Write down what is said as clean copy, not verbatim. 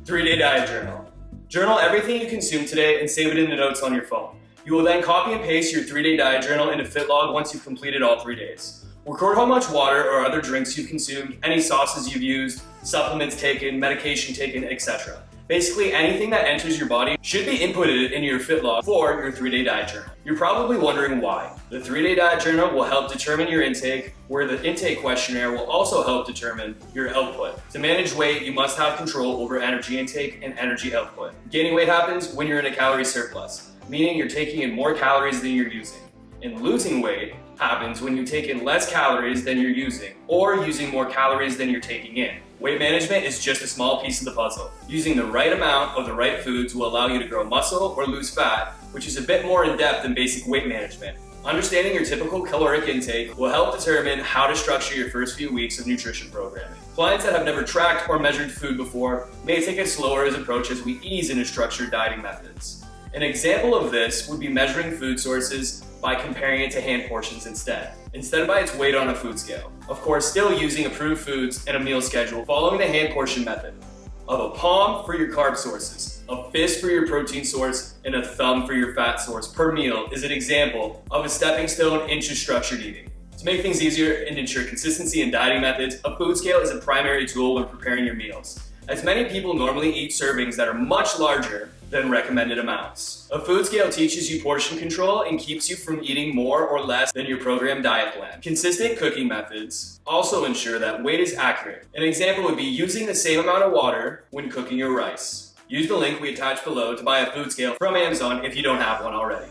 3-day diet journal. Journal everything you consume today and save it in the notes on your phone. You will then copy and paste your 3-day diet journal into fitlog once you've completed all 3 days. Record how much water or other drinks you've consumed, any sauces you've used, supplements taken, medication taken, etc. Basically, anything that enters your body should be inputted into your fitlog for your 3-day diet journal. You're probably wondering why. The 3-day diet journal will help determine your intake, where the intake questionnaire will also help determine your output. To manage weight, you must have control over energy intake and energy output. Gaining weight happens when you're in a calorie surplus, meaning you're taking in more calories than you're using. And losing weight happens when you take in less calories than you're using, or using more calories than you're taking in. Weight management is just a small piece of the puzzle. Using the right amount of the right foods will allow you to grow muscle or lose fat, which is a bit more in depth than basic weight management. Understanding your typical caloric intake will help determine how to structure your first few weeks of nutrition programming. Clients that have never tracked or measured food before may take a slower approach as we ease into structured dieting methods. An example of this would be measuring food sources by comparing it to hand portions instead by its weight on a food scale. Of course, still using approved foods and a meal schedule following the hand portion method of a palm for your carb sources, a fist for your protein source, and a thumb for your fat source per meal is an example of a stepping stone into structured eating. To make things easier and ensure consistency in dieting methods, a food scale is a primary tool when preparing your meals, as many people normally eat servings that are much larger than recommended amounts. A food scale teaches you portion control and keeps you from eating more or less than your programmed diet plan. Consistent cooking methods also ensure that weight is accurate. An example would be using the same amount of water when cooking your rice. Use the link we attached below to buy a food scale from Amazon if you don't have one already.